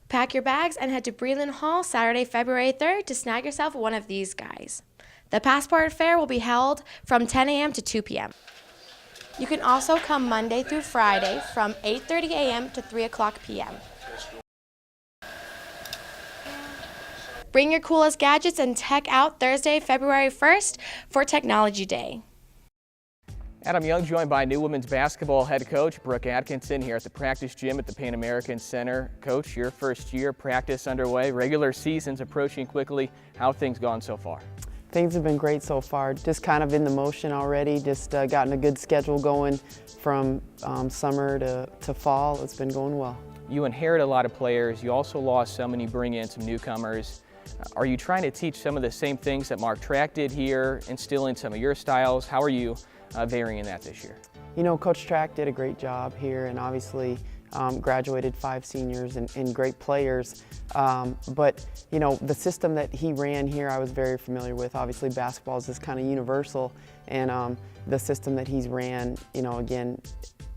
Pack your bags and head to Breland Hall Saturday, February 3rd to snag yourself one of these guys. The Passport Fair will be held from 10 a.m. to 2 p.m. You can also come Monday through Friday from 8:30 a.m. to 3 o'clock p.m. Bring your coolest gadgets and tech out Thursday, February 1st for Technology Day. Adam Young joined by new women's basketball head coach Brooke Atkinson here at the practice gym at the Pan American Center. Coach, your first year, practice underway, regular season's approaching quickly. How have things gone so far? Things have been great so far. Just kind of in the motion already, just gotten a good schedule going from summer to fall. It's been going well. You inherit a lot of players. You also lost some and you bring in some newcomers. Are you trying to teach some of the same things that Mark Track did here, instilling some of your styles? How are you varying that this year? You know, Coach Track did a great job here, and obviously graduated 5 seniors and great players. But, you know, the system that he ran here I was very familiar with. Obviously basketball is just kind of universal, and the system that he's ran, you know, again,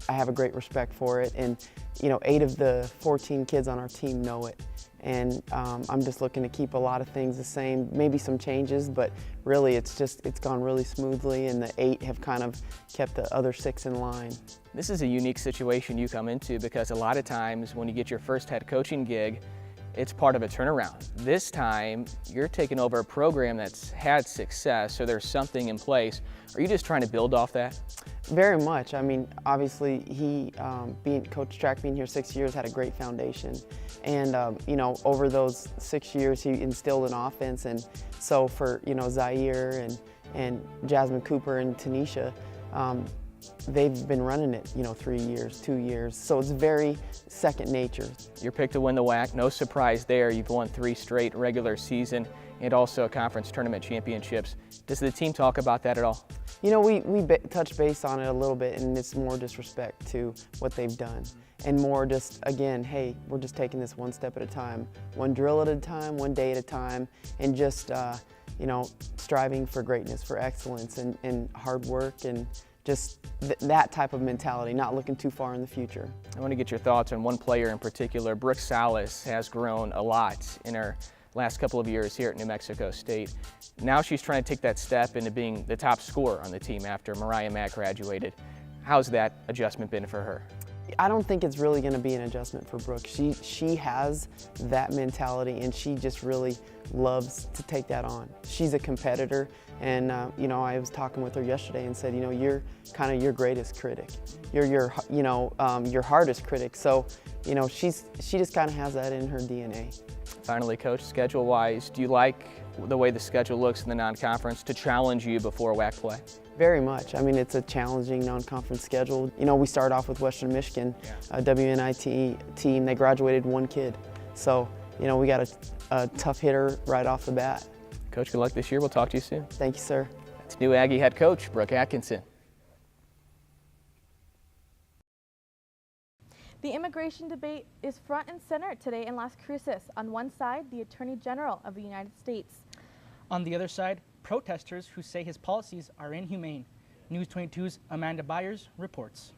I have a great respect for it. And, you know, 8 of the 14 kids on our team know it. And I'm just looking to keep a lot of things the same, maybe some changes, but really it's gone really smoothly, and the 8 have kind of kept the other 6 in line. This is a unique situation you come into because a lot of times when you get your first head coaching gig, it's part of a turnaround. This time, you're taking over a program that's had success, so there's something in place. Are you just trying to build off that? Very much. I mean, obviously, Coach Track being here 6 years, had a great foundation. And, you know, over those 6 years, he instilled an offense. And so for, you know, Zaire and Jasmine Cooper and Tanisha, they've been running it, you know, 3 years, 2 years. So it's very second nature. You're picked to win the WAC. No surprise there. You've won 3 straight regular season and also conference tournament championships. Does the team talk about that at all? You know, we touch base on it a little bit, and it's more disrespect to what they've done. And more just, again, hey, we're just taking this one step at a time, one drill at a time, one day at a time, and just, you know, striving for greatness, for excellence, and hard work, and just that type of mentality, not looking too far in the future. I want to get your thoughts on one player in particular. Brooke Salas has grown a lot in her last couple of years here at New Mexico State. Now she's trying to take that step into being the top scorer on the team after Mariah Mack graduated. How's that adjustment been for her? I don't think it's really going to be an adjustment for Brooke. She has that mentality, and she just really loves to take that on. She's a competitor, and you know, I was talking with her yesterday and said, you know, you're kind of your greatest critic. You're your hardest critic. So, you know, she just kind of has that in her DNA. Finally, Coach, schedule-wise, do you like the way the schedule looks in the non-conference to challenge you before WAC play? Very much. I mean, it's a challenging non-conference schedule. You know, we start off with Western Michigan, a WNIT team. They graduated 1 kid. So, you know, we got a tough hitter right off the bat. Coach, good luck this year. We'll talk to you soon. Thank you, sir. That's new Aggie head coach, Brooke Atkinson. The immigration debate is front and center today in Las Cruces. On one side, the Attorney General of the United States. On the other side, protesters who say his policies are inhumane. News 22's Amanda Byars reports.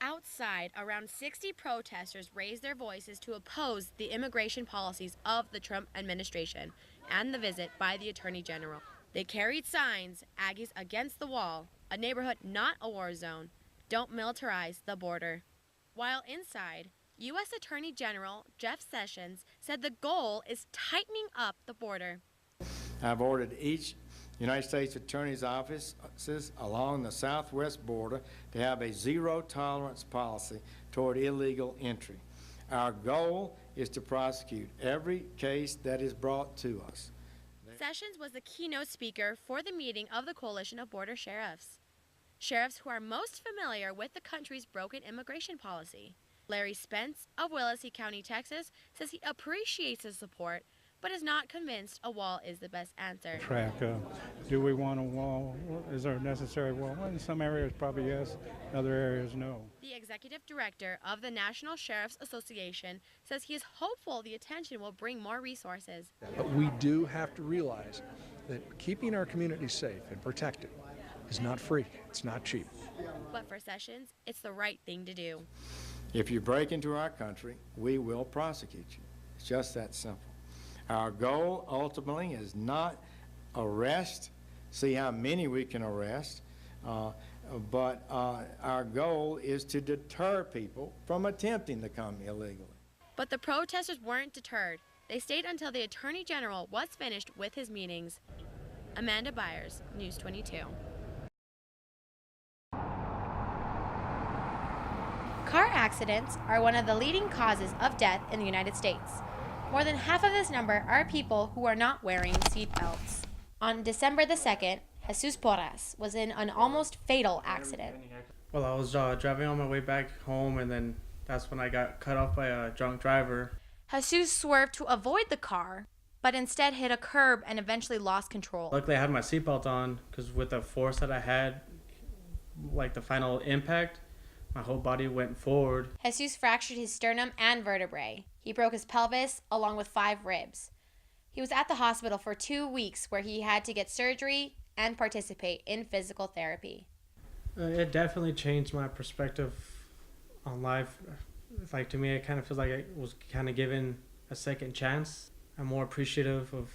Outside, around 60 protesters raised their voices to oppose the immigration policies of the Trump administration and the visit by the Attorney General. They carried signs, Aggies against the wall, a neighborhood not a war zone, don't militarize the border. While inside, U.S. Attorney General Jeff Sessions said the goal is tightening up the border. I've ordered each United States Attorney's offices along the southwest border to have a zero-tolerance policy toward illegal entry. Our goal is to prosecute every case that is brought to us. Sessions was the keynote speaker for the meeting of the Coalition of Border Sheriffs. Sheriffs who are most familiar with the country's broken immigration policy. Larry Spence of Willacy County, Texas, says he appreciates the support, but is not convinced a wall is the best answer. Do we want a wall? Is there a necessary wall? Well, in some areas probably yes, other areas no. The executive director of the National Sheriff's Association says he is hopeful the attention will bring more resources. But we do have to realize that keeping our communities safe and protected is not free, it's not cheap. But for Sessions, it's the right thing to do. If you break into our country, we will prosecute you. It's just that simple. Our goal ultimately is not arrest, see how many we can arrest, but our goal is to deter people from attempting to come illegally. But the protesters weren't deterred. They stayed until the Attorney General was finished with his meetings. Amanda Byars, News 22. Car accidents are one of the leading causes of death in the United States. More than half of this number are people who are not wearing seatbelts. On December the 2nd, Jesus Porras was in an almost fatal accident. Well, I was driving on my way back home, and then that's when I got cut off by a drunk driver. Jesus swerved to avoid the car, but instead hit a curb and eventually lost control. Luckily, I had my seatbelt on, because with the force that I had, like the final impact, my whole body went forward. Jesus fractured his sternum and vertebrae. He broke his pelvis along with 5 ribs. He was at the hospital for 2 weeks where he had to get surgery and participate in physical therapy. It definitely changed my perspective on life. Like, to me, it kind of feels like I was kind of given a second chance. I'm more appreciative of,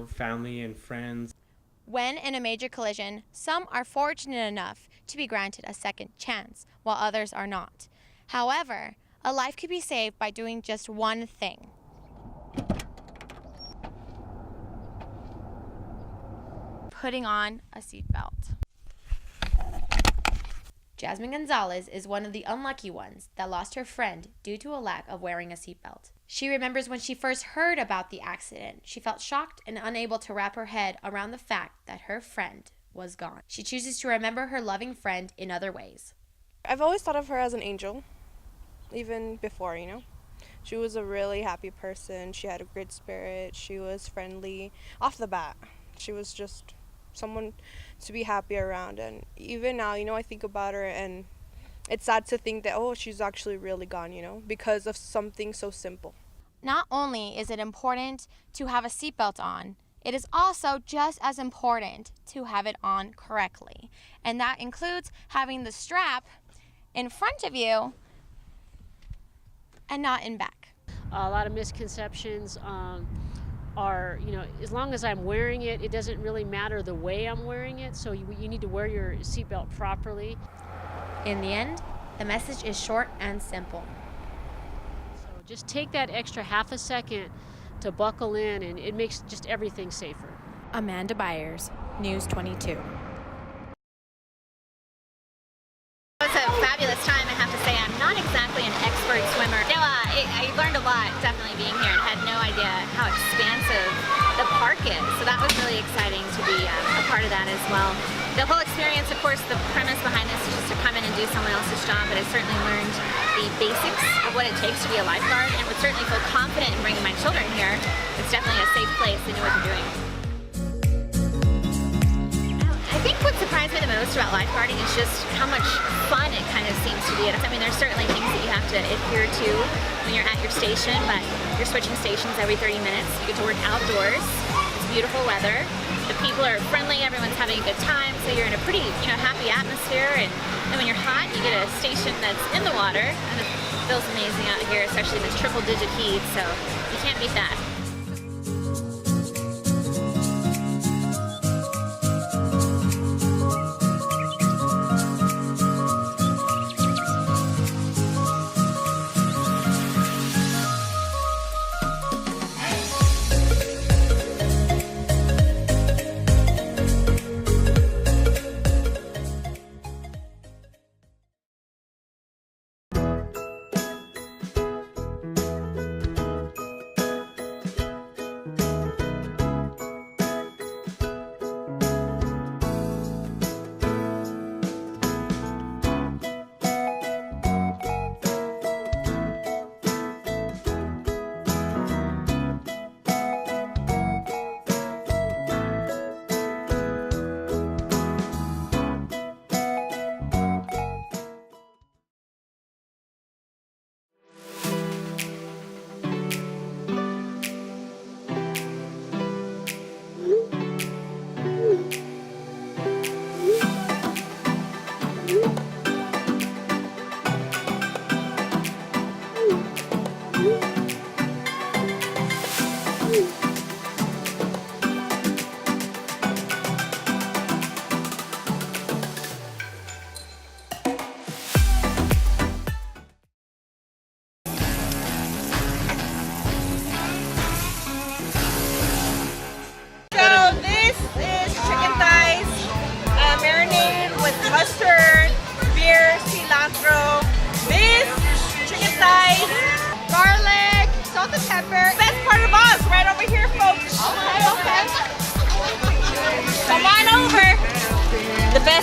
family and friends. When in a major collision, some are fortunate enough to be granted a second chance, while others are not. However, a life could be saved by doing just one thing. Putting on a seatbelt. Jasmine Gonzalez is one of the unlucky ones that lost her friend due to a lack of wearing a seatbelt. She remembers when she first heard about the accident, she felt shocked and unable to wrap her head around the fact that her friend was gone. She chooses to remember her loving friend in other ways. I've always thought of her as an angel, even before, She was a really happy person. She had a great spirit. She was friendly. Off the bat, she was just someone to be happy around. And even now, I think about her, and it's sad to think that, she's actually really gone, because of something so simple. Not only is it important to have a seatbelt on, it is also just as important to have it on correctly. And that includes having the strap in front of you and not in back. A lot of misconceptions are, as long as I'm wearing it, it doesn't really matter the way I'm wearing it. So you need to wear your seatbelt properly. In the end, the message is short and simple. So just take that extra half a second to buckle in, and it makes just everything safer. Amanda Byars, News 22. It was a fabulous time, I have to say. I'm not exactly an expert swimmer. No, I learned a lot definitely being here, and had no idea how expansive the park is. So that was really exciting to be a part of that as well. The whole experience, of course, the premise behind this is just to come in and do someone else's job, but I certainly learned the basics of what it takes to be a lifeguard, and would certainly feel confident in bringing my children here. It's definitely a safe place. They know what they're doing. I think what surprised me the most about lifeguarding is just how much fun it kind of seems to be. I mean, there's certainly things that you have to adhere to when you're at your station, but you're switching stations every 30 minutes. You get to work outdoors. It's beautiful weather. The people are friendly. Everyone's having a good time. So you're in a pretty, happy atmosphere. And when you're hot, you get a station that's in the water. And it feels amazing out here, especially in this triple-digit heat. So you can't beat that.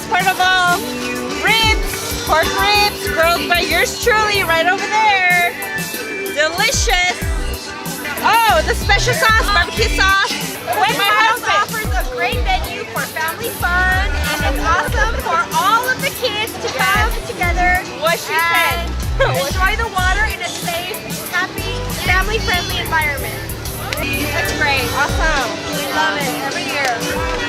portable ribs, pork ribs, grilled by yours truly right over there. Delicious. Oh, the special sauce, barbecue sauce. With my house offers a great venue for family fun, and it's awesome for all of the kids to come together What she said. enjoy the water in a safe, happy, family-friendly environment. That's great. Awesome. We love it every year.